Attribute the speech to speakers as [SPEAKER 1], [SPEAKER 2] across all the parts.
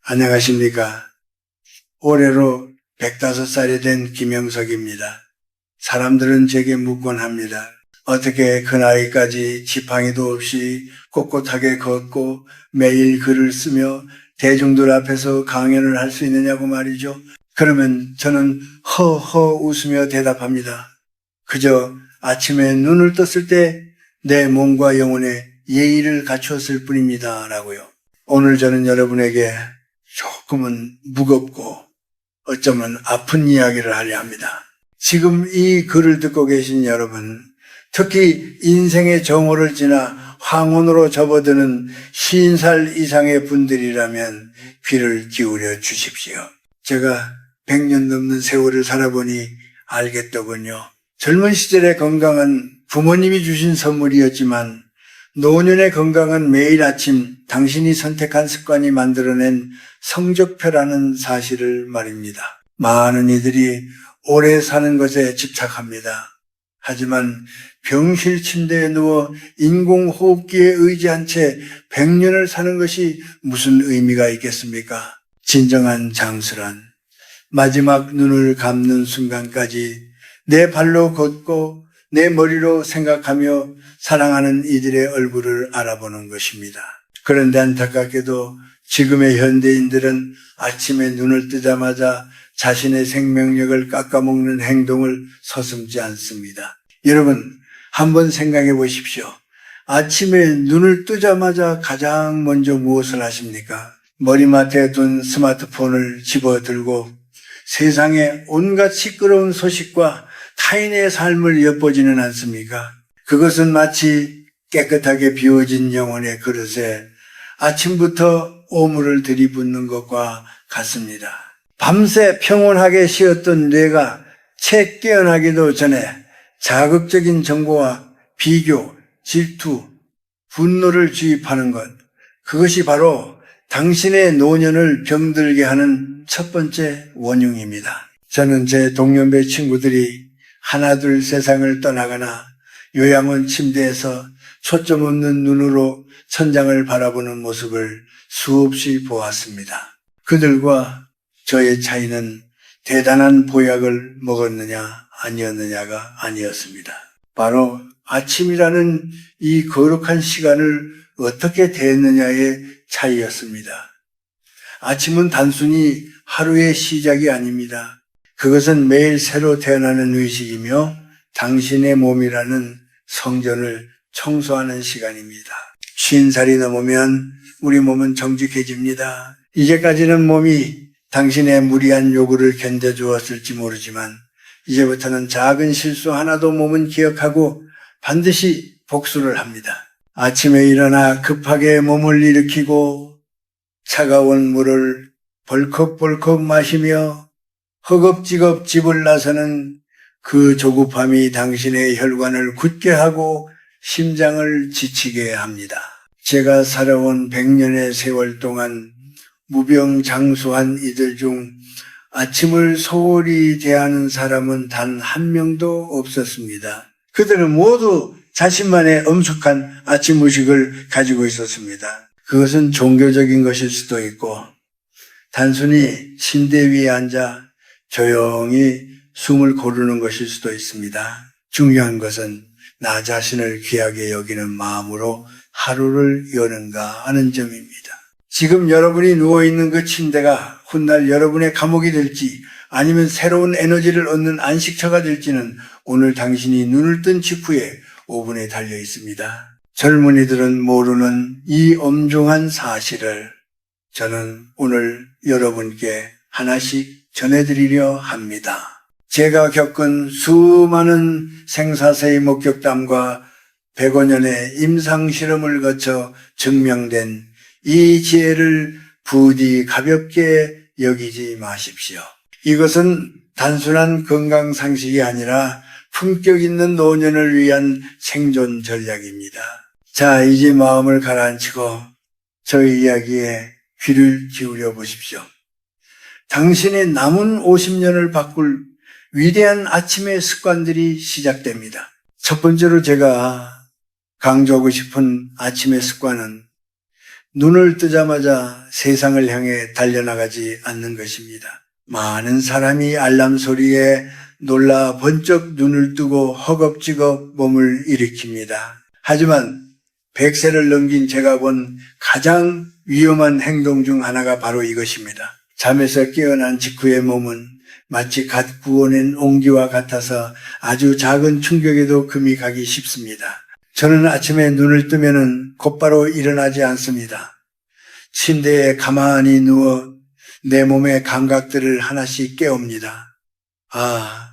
[SPEAKER 1] 안녕하십니까. 올해로 105살이 된 김영석입니다. 사람들은 제게 묻곤 합니다. 어떻게 그 나이까지 지팡이도 없이 꼿꼿하게 걷고 매일 글을 쓰며 대중들 앞에서 강연을 할 수 있느냐고 말이죠. 그러면 저는 허허 웃으며 대답합니다. 그저 아침에 눈을 떴을 때 내 몸과 영혼에 예의를 갖추었을 뿐입니다. 라고요. 오늘 저는 여러분에게 조금은 무겁고 어쩌면 아픈 이야기를 하려 합니다. 지금 이 글을 듣고 계신 여러분, 특히 인생의 정오를 지나 황혼으로 접어드는 50살 이상의 분들이라면 귀를 기울여 주십시오. 제가 100년 넘는 세월을 살아보니 알겠더군요. 젊은 시절의 건강은 부모님이 주신 선물이었지만 노년의 건강은 매일 아침 당신이 선택한 습관이 만들어낸 성적표라는 사실을 말입니다. 많은 이들이 오래 사는 것에 집착합니다. 하지만 병실 침대에 누워 인공호흡기에 의지한 채 100년을 사는 것이 무슨 의미가 있겠습니까? 진정한 장수란 마지막 눈을 감는 순간까지 내 발로 걷고 내 머리로 생각하며 사랑하는 이들의 얼굴을 알아보는 것입니다. 그런데 안타깝게도 지금의 현대인들은 아침에 눈을 뜨자마자 자신의 생명력을 깎아먹는 행동을 서슴지 않습니다. 여러분, 한번 생각해 보십시오. 아침에 눈을 뜨자마자 가장 먼저 무엇을 하십니까? 머리맡에 둔 스마트폰을 집어들고 세상의 온갖 시끄러운 소식과 타인의 삶을 엿보지는 않습니까? 그것은 마치 깨끗하게 비워진 영혼의 그릇에 아침부터 오물을 들이붓는 것과 같습니다. 밤새 평온하게 쉬었던 뇌가 채 깨어나기도 전에 자극적인 정보와 비교, 질투, 분노를 주입하는 것, 그것이 바로 당신의 노년을 병들게 하는 첫 번째 원흉입니다. 저는 제 동년배 친구들이 하나둘 세상을 떠나거나 요양원 침대에서 초점 없는 눈으로 천장을 바라보는 모습을 수없이 보았습니다. 그들과 저의 차이는 대단한 보약을 먹었느냐 아니었느냐가 아니었습니다. 바로 아침이라는 이 거룩한 시간을 어떻게 대했느냐의 차이였습니다. 아침은 단순히 하루의 시작이 아닙니다. 그것은 매일 새로 태어나는 의식이며 당신의 몸이라는 성전을 청소하는 시간입니다. 50살이 넘으면 우리 몸은 정직해집니다. 이제까지는 몸이 당신의 무리한 요구를 견뎌주었을지 모르지만 이제부터는 작은 실수 하나도 몸은 기억하고 반드시 복수를 합니다. 아침에 일어나 급하게 몸을 일으키고 차가운 물을 벌컥벌컥 마시며 허겁지겁 집을 나서는 그 조급함이 당신의 혈관을 굳게 하고 심장을 지치게 합니다. 제가 살아온 100년의 세월 동안 무병장수한 이들 중 아침을 소홀히 대하는 사람은 단 한 명도 없었습니다. 그들은 모두 자신만의 엄숙한 아침 의식을 가지고 있었습니다. 그것은 종교적인 것일 수도 있고 단순히 침대 위에 앉아 조용히 숨을 고르는 것일 수도 있습니다. 중요한 것은 나 자신을 귀하게 여기는 마음으로 하루를 여는가 하는 점입니다. 지금 여러분이 누워있는 그 침대가 훗날 여러분의 감옥이 될지 아니면 새로운 에너지를 얻는 안식처가 될지는 오늘 당신이 눈을 뜬 직후에 5분에 달려 있습니다. 젊은이들은 모르는 이 엄중한 사실을 저는 오늘 여러분께 하나씩 전해드리려 합니다. 제가 겪은 수많은 생사세의 목격담과 105년의 임상실험을 거쳐 증명된 이 지혜를 부디 가볍게 여기지 마십시오. 이것은 단순한 건강상식이 아니라 품격 있는 노년을 위한 생존 전략입니다. 자, 이제 마음을 가라앉히고 저의 이야기에 귀를 기울여 보십시오. 당신의 남은 50년을 바꿀 위대한 아침의 습관들이 시작됩니다. 첫 번째로 제가 강조하고 싶은 아침의 습관은 눈을 뜨자마자 세상을 향해 달려나가지 않는 것입니다. 많은 사람이 알람 소리에 놀라 번쩍 눈을 뜨고 허겁지겁 몸을 일으킵니다. 하지만 100세를 넘긴 제가 본 가장 위험한 행동 중 하나가 바로 이것입니다. 잠에서 깨어난 직후의 몸은 마치 갓 구워낸 옹기와 같아서 아주 작은 충격에도 금이 가기 쉽습니다. 저는 아침에 눈을 뜨면은 곧바로 일어나지 않습니다. 침대에 가만히 누워 내 몸의 감각들을 하나씩 깨웁니다. 아,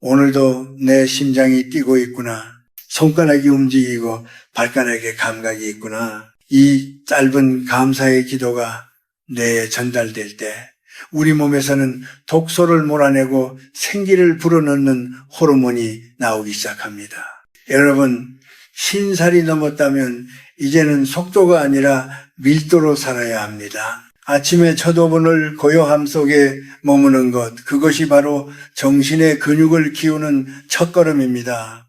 [SPEAKER 1] 오늘도 내 심장이 뛰고 있구나. 손가락이 움직이고 발가락에 감각이 있구나. 이 짧은 감사의 기도가 뇌에 전달될 때 우리 몸에서는 독소를 몰아내고 생기를 불어넣는 호르몬이 나오기 시작합니다. 여러분, 50살이 넘었다면 이제는 속도가 아니라 밀도로 살아야 합니다. 아침에 첫 5분을 고요함 속에 머무는 것, 그것이 바로 정신의 근육을 키우는 첫걸음입니다.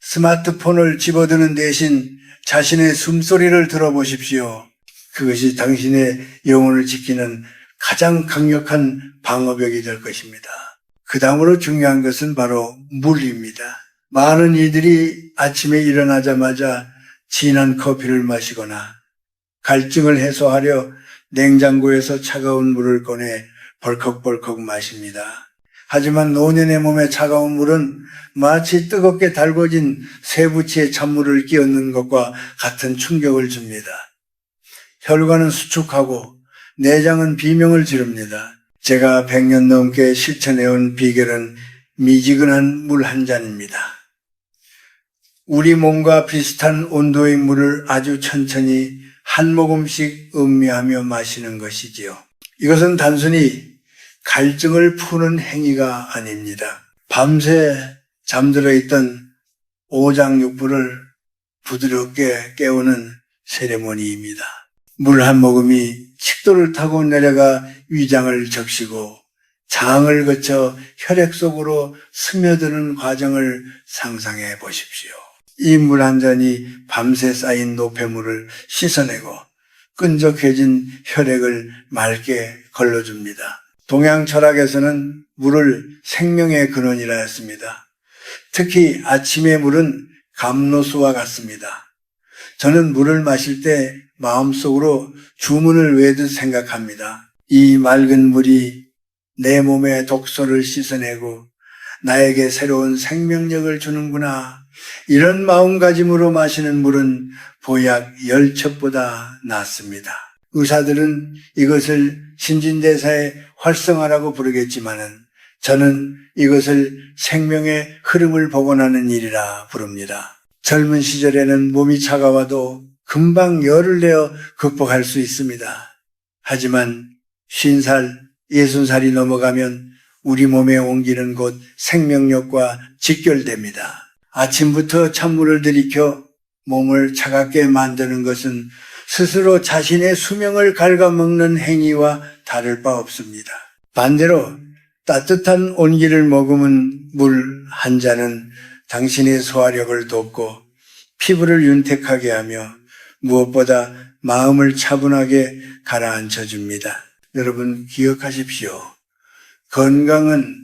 [SPEAKER 1] 스마트폰을 집어드는 대신 자신의 숨소리를 들어보십시오. 그것이 당신의 영혼을 지키는 가장 강력한 방어벽이 될 것입니다. 그 다음으로 중요한 것은 바로 물입니다. 많은 이들이 아침에 일어나자마자 진한 커피를 마시거나 갈증을 해소하려 냉장고에서 차가운 물을 꺼내 벌컥벌컥 마십니다. 하지만 노년의 몸에 차가운 물은 마치 뜨겁게 달궈진 쇠붙이에 찬물을 끼얹는 것과 같은 충격을 줍니다. 혈관은 수축하고 내장은 비명을 지릅니다. 제가 100년 넘게 실천해온 비결은 미지근한 물 한 잔입니다. 우리 몸과 비슷한 온도의 물을 아주 천천히 한 모금씩 음미하며 마시는 것이지요. 이것은 단순히 갈증을 푸는 행위가 아닙니다. 밤새 잠들어 있던 오장육부를 부드럽게 깨우는 세레모니입니다. 물 한 모금이 식도를 타고 내려가 위장을 적시고 장을 거쳐 혈액 속으로 스며드는 과정을 상상해 보십시오. 이 물 한 잔이 밤새 쌓인 노폐물을 씻어내고 끈적해진 혈액을 맑게 걸러줍니다. 동양 철학에서는 물을 생명의 근원이라 했습니다. 특히 아침의 물은 감로수와 같습니다. 저는 물을 마실 때 마음속으로 주문을 외듯 생각합니다. 이 맑은 물이 내 몸의 독소를 씻어내고 나에게 새로운 생명력을 주는구나. 이런 마음가짐으로 마시는 물은 보약 10첩보다 낫습니다. 의사들은 이것을 신진대사의 활성화라고 부르겠지만은 저는 이것을 생명의 흐름을 복원하는 일이라 부릅니다. 젊은 시절에는 몸이 차가워도 금방 열을 내어 극복할 수 있습니다. 하지만 50살, 60살이 넘어가면 우리 몸의 온기는 곧 생명력과 직결됩니다. 아침부터 찬물을 들이켜 몸을 차갑게 만드는 것은 스스로 자신의 수명을 갉아먹는 행위와 다를 바 없습니다. 반대로 따뜻한 온기를 머금은 물 한 잔은 당신의 소화력을 돕고 피부를 윤택하게 하며 무엇보다 마음을 차분하게 가라앉혀 줍니다. 여러분 기억하십시오. 건강은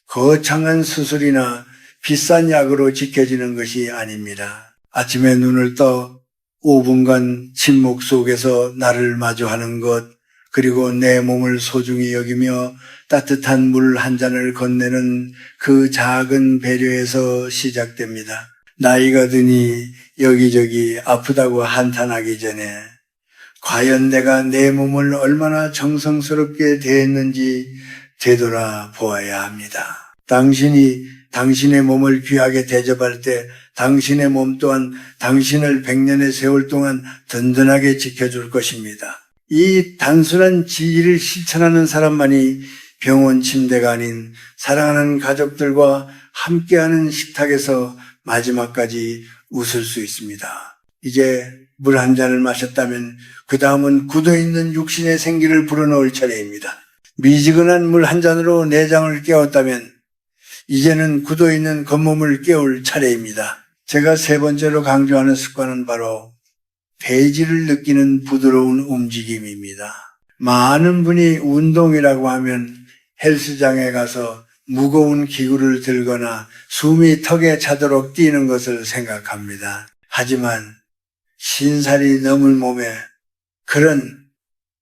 [SPEAKER 1] 거창한 수술이나 비싼 약으로 지켜지는 것이 아닙니다. 아침에 눈을 떠 5분간 침묵 속에서 나를 마주하는 것, 그리고 내 몸을 소중히 여기며 따뜻한 물 한 잔을 건네는 그 작은 배려에서 시작됩니다. 나이가 드니 여기저기 아프다고 한탄하기 전에 과연 내가 내 몸을 얼마나 정성스럽게 대했는지 되돌아 보아야 합니다. 당신이 당신의 몸을 귀하게 대접할 때 당신의 몸 또한 당신을 100년의 세월 동안 든든하게 지켜줄 것입니다. 이 단순한 진리를 실천하는 사람만이 병원 침대가 아닌 사랑하는 가족들과 함께하는 식탁에서 마지막까지 웃을 수 있습니다. 이제 물 한 잔을 마셨다면 그 다음은 굳어있는 육신의 생기를 불어넣을 차례입니다. 미지근한 물 한 잔으로 내장을 깨웠다면 이제는 굳어있는 겉몸을 깨울 차례입니다. 제가 세 번째로 강조하는 습관은 바로 대지를 느끼는 부드러운 움직임입니다. 많은 분이 운동이라고 하면 헬스장에 가서 무거운 기구를 들거나 숨이 턱에 차도록 뛰는 것을 생각합니다. 하지만 신살이 넘을 몸에 그런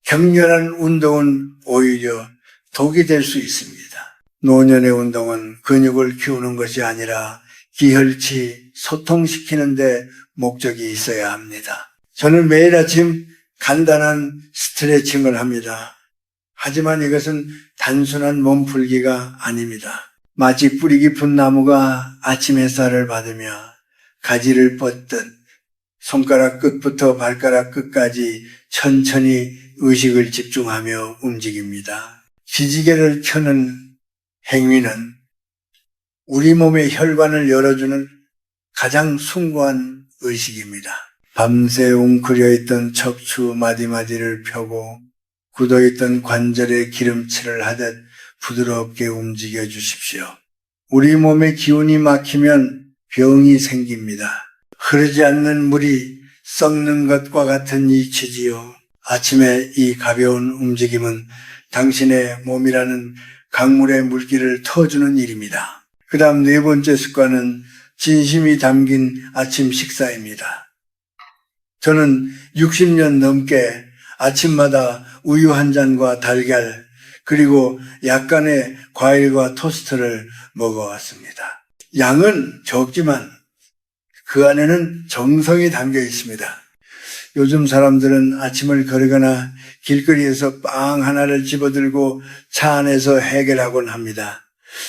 [SPEAKER 1] 격렬한 운동은 오히려 독이 될 수 있습니다. 노년의 운동은 근육을 키우는 것이 아니라 기혈치, 소통시키는 데 목적이 있어야 합니다. 저는 매일 아침 간단한 스트레칭을 합니다. 하지만 이것은 단순한 몸풀기가 아닙니다. 마치 뿌리 깊은 나무가 아침 햇살을 받으며 가지를 뻗듯 손가락 끝부터 발가락 끝까지 천천히 의식을 집중하며 움직입니다. 기지개를 켜는 행위는 우리 몸의 혈관을 열어주는 가장 숭고한 의식입니다. 밤새 웅크려 있던 척추 마디마디를 펴고 굳어있던 관절에 기름칠을 하듯 부드럽게 움직여 주십시오. 우리 몸의 기운이 막히면 병이 생깁니다. 흐르지 않는 물이 썩는 것과 같은 이치지요. 아침에 이 가벼운 움직임은 당신의 몸이라는 강물의 물기를 터주는 일입니다. 그 다음 네 번째 습관은 진심이 담긴 아침 식사입니다. 저는 60년 넘게 아침마다 우유 한 잔과 달걀 그리고 약간의 과일과 토스트를 먹어왔습니다. 양은 적지만 그 안에는 정성이 담겨 있습니다. 요즘 사람들은 아침을 거르거나 길거리에서 빵 하나를 집어들고 차 안에서 해결하곤 합니다.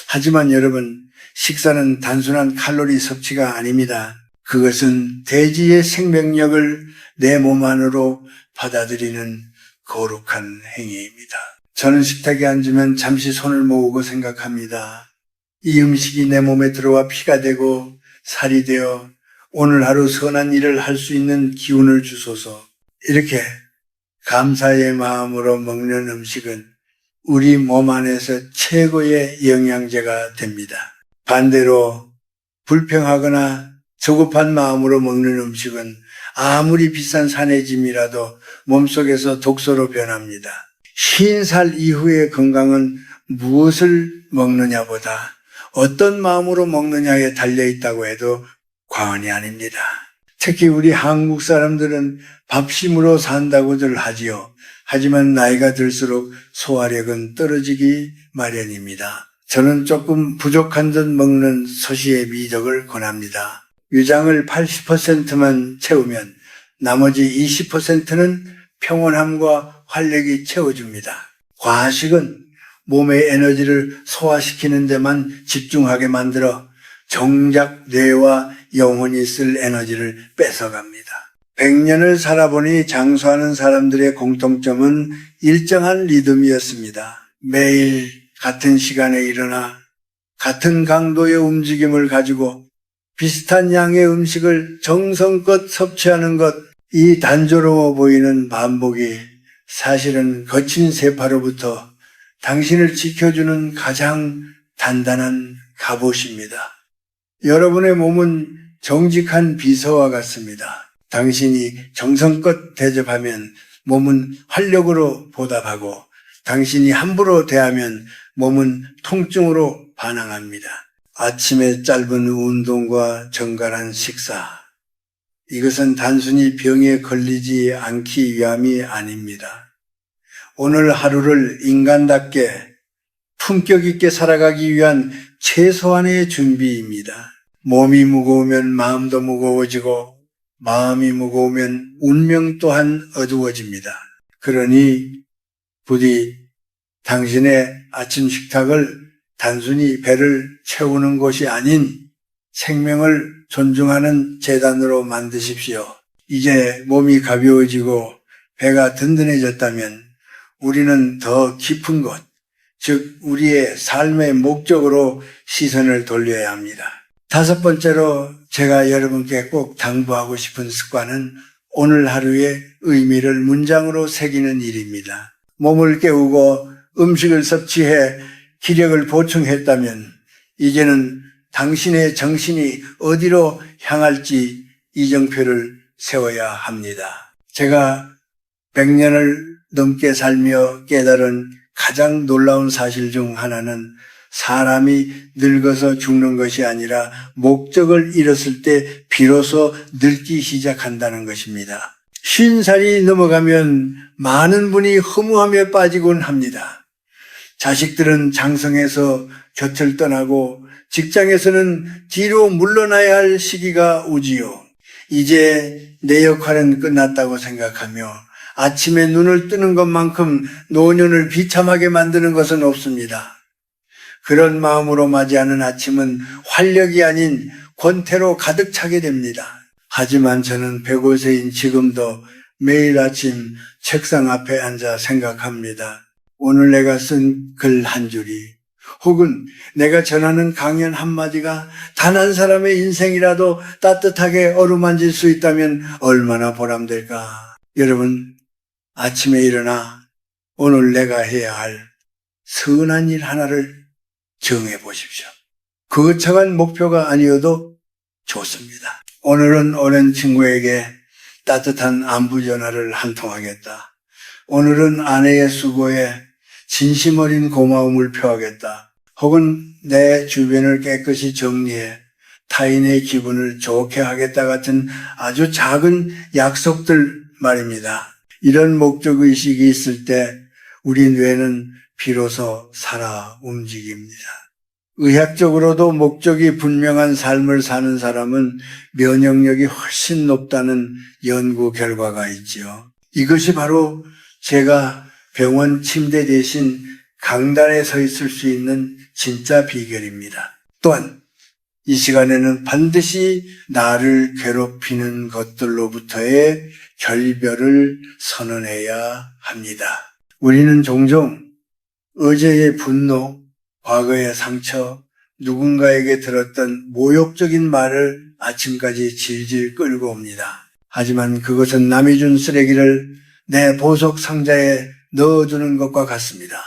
[SPEAKER 1] 하지만 여러분, 식사는 단순한 칼로리 섭취가 아닙니다. 그것은 대지의 생명력을 내 몸 안으로 받아들이는 거룩한 행위입니다. 저는 식탁에 앉으면 잠시 손을 모으고 생각합니다. 이 음식이 내 몸에 들어와 피가 되고 살이 되어 오늘 하루 선한 일을 할 수 있는 기운을 주소서. 이렇게 감사의 마음으로 먹는 음식은 우리 몸 안에서 최고의 영양제가 됩니다. 반대로 불평하거나 조급한 마음으로 먹는 음식은 아무리 비싼 산의 짐이라도 몸속에서 독소로 변합니다. 50살 이후의 건강은 무엇을 먹느냐보다 어떤 마음으로 먹느냐에 달려있다고 해도 과언이 아닙니다. 특히 우리 한국 사람들은 밥심으로 산다고들 하지요. 하지만 나이가 들수록 소화력은 떨어지기 마련입니다. 저는 조금 부족한 듯 먹는 소시의 미덕을 권합니다. 위장을 80%만 채우면 나머지 20%는 평온함과 활력이 채워줍니다. 과식은 몸의 에너지를 소화시키는 데만 집중하게 만들어 정작 뇌와 영혼이 쓸 에너지를 뺏어갑니다. 100년을 살아보니 장수하는 사람들의 공통점은 일정한 리듬이었습니다. 매일 같은 시간에 일어나 같은 강도의 움직임을 가지고 비슷한 양의 음식을 정성껏 섭취하는 것, 이 단조로워 보이는 반복이 사실은 거친 세파로부터 당신을 지켜주는 가장 단단한 갑옷입니다. 여러분의 몸은 정직한 비서와 같습니다. 당신이 정성껏 대접하면 몸은 활력으로 보답하고 당신이 함부로 대하면 몸은 통증으로 반항합니다. 아침의 짧은 운동과 정갈한 식사, 이것은 단순히 병에 걸리지 않기 위함이 아닙니다. 오늘 하루를 인간답게 품격 있게 살아가기 위한 최소한의 준비입니다. 몸이 무거우면 마음도 무거워지고 마음이 무거우면 운명 또한 어두워집니다. 그러니 부디 당신의 아침 식탁을 단순히 배를 채우는 곳이 아닌 생명을 존중하는 재단으로 만드십시오. 이제 몸이 가벼워지고 배가 든든해졌다면 우리는 더 깊은 곳, 즉 우리의 삶의 목적으로 시선을 돌려야 합니다. 다섯 번째로 제가 여러분께 꼭 당부하고 싶은 습관은 오늘 하루의 의미를 문장으로 새기는 일입니다. 몸을 깨우고 음식을 섭취해 기력을 보충했다면 이제는 당신의 정신이 어디로 향할지 이정표를 세워야 합니다. 제가 100년을 넘게 살며 깨달은 가장 놀라운 사실 중 하나는 사람이 늙어서 죽는 것이 아니라 목적을 잃었을 때 비로소 늙기 시작한다는 것입니다. 50살이 넘어가면 많은 분이 허무함에 빠지곤 합니다. 자식들은 장성해서 곁을 떠나고 직장에서는 뒤로 물러나야 할 시기가 오지요. 이제 내 역할은 끝났다고 생각하며 아침에 눈을 뜨는 것만큼 노년을 비참하게 만드는 것은 없습니다. 그런 마음으로 맞이하는 아침은 활력이 아닌 권태로 가득 차게 됩니다. 하지만 저는 105세인 지금도 매일 아침 책상 앞에 앉아 생각합니다. 오늘 내가 쓴 글 한 줄이 혹은 내가 전하는 강연 한마디가 단 한 사람의 인생이라도 따뜻하게 어루만질 수 있다면 얼마나 보람될까. 여러분, 아침에 일어나 오늘 내가 해야 할 선한 일 하나를 정해 보십시오. 거창한 목표가 아니어도 좋습니다. 오늘은 오랜 친구에게 따뜻한 안부 전화를 한 통 하겠다. 오늘은 아내의 수고에 진심 어린 고마움을 표하겠다. 혹은 내 주변을 깨끗이 정리해 타인의 기분을 좋게 하겠다 같은 아주 작은 약속들 말입니다. 이런 목적의식이 있을 때 우리 뇌는 비로소 살아 움직입니다. 의학적으로도 목적이 분명한 삶을 사는 사람은 면역력이 훨씬 높다는 연구 결과가 있지요. 이것이 바로 제가 병원 침대 대신 강단에 서 있을 수 있는 진짜 비결입니다. 또한 이 시간에는 반드시 나를 괴롭히는 것들로부터의 결별을 선언해야 합니다. 우리는 종종 어제의 분노, 과거의 상처, 누군가에게 들었던 모욕적인 말을 아침까지 질질 끌고 옵니다. 하지만 그것은 남이 준 쓰레기를 내 보석 상자에 넣어두는 것과 같습니다.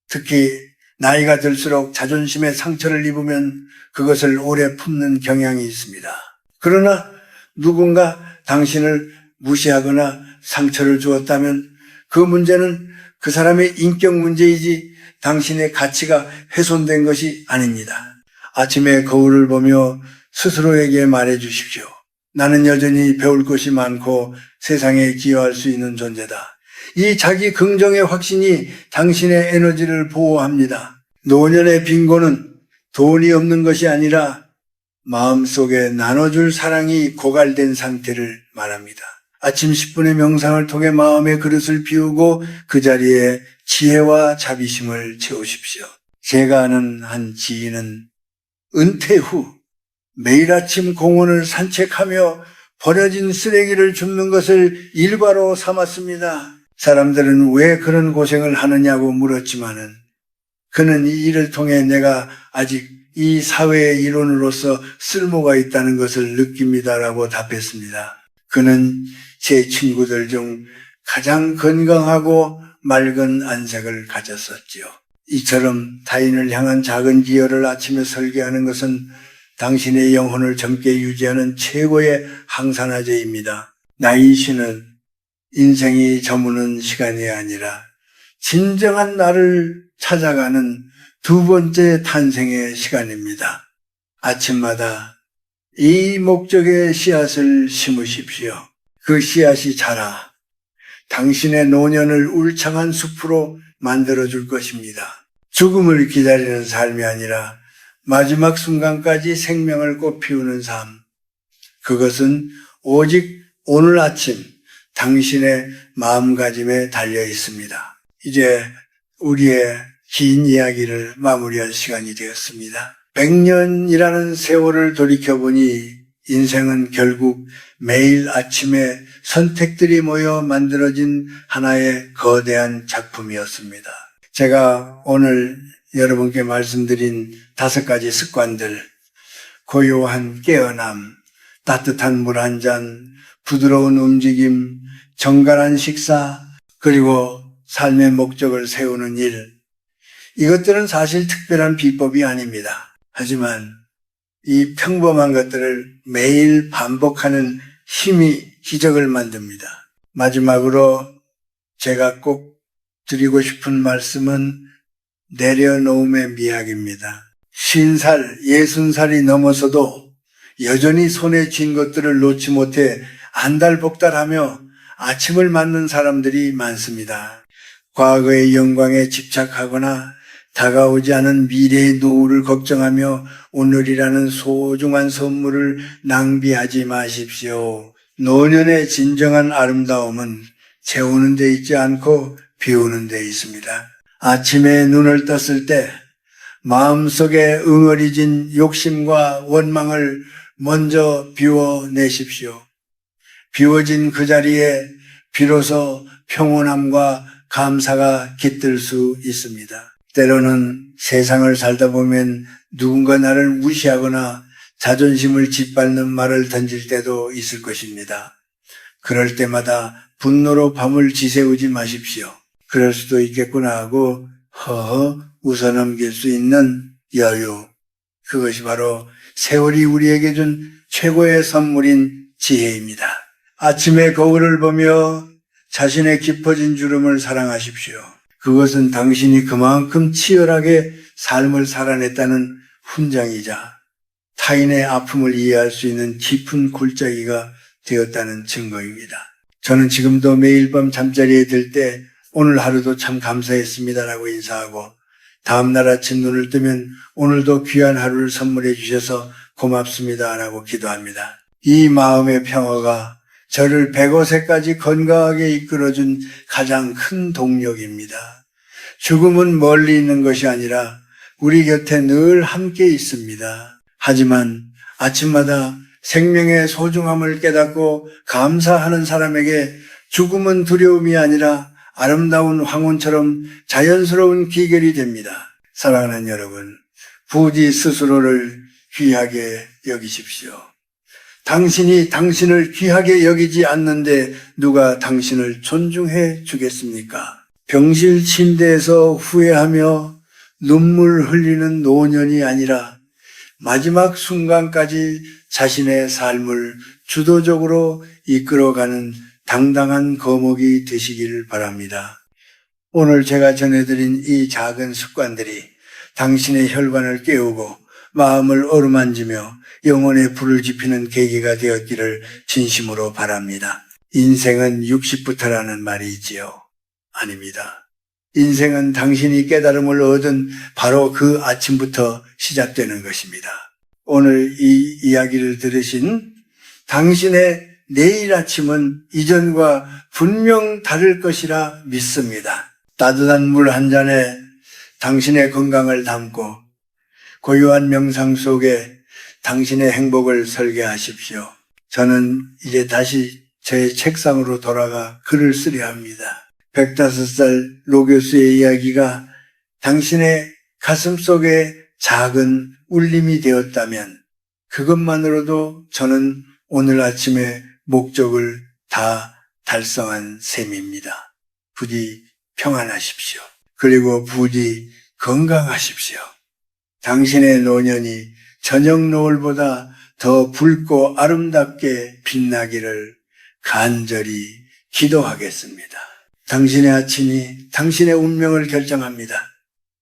[SPEAKER 1] 특히 나이가 들수록 자존심에 상처를 입으면 그것을 오래 품는 경향이 있습니다. 그러나 누군가 당신을 무시하거나 상처를 주었다면 그 문제는 그 사람의 인격 문제이지 당신의 가치가 훼손된 것이 아닙니다. 아침에 거울을 보며 스스로에게 말해 주십시오. 나는 여전히 배울 것이 많고 세상에 기여할 수 있는 존재다. 이 자기 긍정의 확신이 당신의 에너지를 보호합니다. 노년의 빈곤은 돈이 없는 것이 아니라 마음속에 나눠줄 사랑이 고갈된 상태를 말합니다. 아침 10분의 명상을 통해 마음의 그릇을 비우고 그 자리에 지혜와 자비심을 채우십시오. 제가 아는 한 지인은 은퇴 후 매일 아침 공원을 산책하며 버려진 쓰레기를 줍는 것을 일과로 삼았습니다. 사람들은 왜 그런 고생을 하느냐고 물었지만은 그는 이 일을 통해 내가 아직 이 사회의 일원으로서 쓸모가 있다는 것을 느낍니다라고 답했습니다. 그는 제 친구들 중 가장 건강하고 맑은 안색을 가졌었지요. 이처럼 타인을 향한 작은 기여를 아침에 설계하는 것은 당신의 영혼을 젊게 유지하는 최고의 항산화제입니다. 나이시는 인생이 저무는 시간이 아니라 진정한 나를 찾아가는 두 번째 탄생의 시간입니다. 아침마다 이 목적의 씨앗을 심으십시오. 그 씨앗이 자라 당신의 노년을 울창한 숲으로 만들어줄 것입니다. 죽음을 기다리는 삶이 아니라 마지막 순간까지 생명을 꽃피우는 삶. 그것은 오직 오늘 아침 당신의 마음가짐에 달려 있습니다. 이제 우리의 긴 이야기를 마무리할 시간이 되었습니다. 100년이라는 세월을 돌이켜보니 인생은 결국 매일 아침에 선택들이 모여 만들어진 하나의 거대한 작품이었습니다. 제가 오늘 여러분께 말씀드린 5가지 습관들, 고요한 깨어남, 따뜻한 물 한 잔, 부드러운 움직임, 정갈한 식사, 그리고 삶의 목적을 세우는 일, 이것들은 사실 특별한 비법이 아닙니다. 하지만 이 평범한 것들을 매일 반복하는 힘이 기적을 만듭니다. 마지막으로 제가 꼭 드리고 싶은 말씀은 내려놓음의 미학입니다. 50살, 60살이 넘어서도 여전히 손에 쥔 것들을 놓지 못해 안달복달하며 아침을 맞는 사람들이 많습니다. 과거의 영광에 집착하거나 다가오지 않은 미래의 노후를 걱정하며 오늘이라는 소중한 선물을 낭비하지 마십시오. 노년의 진정한 아름다움은 재우는 데 있지 않고 비우는 데 있습니다. 아침에 눈을 떴을 때 마음속에 응어리진 욕심과 원망을 먼저 비워내십시오. 비워진 그 자리에 비로소 평온함과 감사가 깃들 수 있습니다. 때로는 세상을 살다 보면 누군가 나를 무시하거나 자존심을 짓밟는 말을 던질 때도 있을 것입니다. 그럴 때마다 분노로 밤을 지새우지 마십시오. 그럴 수도 있겠구나 하고 허허 웃어넘길 수 있는 여유. 그것이 바로 세월이 우리에게 준 최고의 선물인 지혜입니다. 아침에 거울을 보며 자신의 깊어진 주름을 사랑하십시오. 그것은 당신이 그만큼 치열하게 삶을 살아냈다는 훈장이자 타인의 아픔을 이해할 수 있는 깊은 골짜기가 되었다는 증거입니다. 저는 지금도 매일 밤 잠자리에 들 때 오늘 하루도 참 감사했습니다라고 인사하고 다음날 아침 눈을 뜨면 오늘도 귀한 하루를 선물해 주셔서 고맙습니다라고 기도합니다. 이 마음의 평화가 저를 105세까지 건강하게 이끌어준 가장 큰 동력입니다. 죽음은 멀리 있는 것이 아니라 우리 곁에 늘 함께 있습니다. 하지만 아침마다 생명의 소중함을 깨닫고 감사하는 사람에게 죽음은 두려움이 아니라 아름다운 황혼처럼 자연스러운 기결이 됩니다. 사랑하는 여러분, 부디 스스로를 귀하게 여기십시오. 당신이 당신을 귀하게 여기지 않는데 누가 당신을 존중해 주겠습니까? 병실 침대에서 후회하며 눈물 흘리는 노년이 아니라 마지막 순간까지 자신의 삶을 주도적으로 이끌어가는 당당한 거목이 되시기를 바랍니다. 오늘 제가 전해드린 이 작은 습관들이 당신의 혈관을 깨우고 마음을 어루만지며 영혼의 불을 지피는 계기가 되었기를 진심으로 바랍니다. 인생은 60부터라는 말이 있지요. 아닙니다. 인생은 당신이 깨달음을 얻은 바로 그 아침부터 시작되는 것입니다. 오늘 이 이야기를 들으신 당신의 내일 아침은 이전과 분명 다를 것이라 믿습니다. 따뜻한 물 한 잔에 당신의 건강을 담고 고요한 명상 속에 당신의 행복을 설계하십시오. 저는 이제 다시 제 책상으로 돌아가 글을 쓰려 합니다. 105살 로 교수의 이야기가 당신의 가슴 속에 작은 울림이 되었다면 그것만으로도 저는 오늘 아침에 목적을 다 달성한 셈입니다. 부디 평안하십시오. 그리고 부디 건강하십시오. 당신의 노년이 저녁 노을보다 더 붉고 아름답게 빛나기를 간절히 기도하겠습니다. 당신의 아침이 당신의 운명을 결정합니다.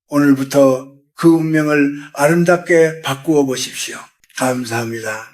[SPEAKER 1] 오늘부터 그 운명을 아름답게 바꾸어 보십시오. 감사합니다.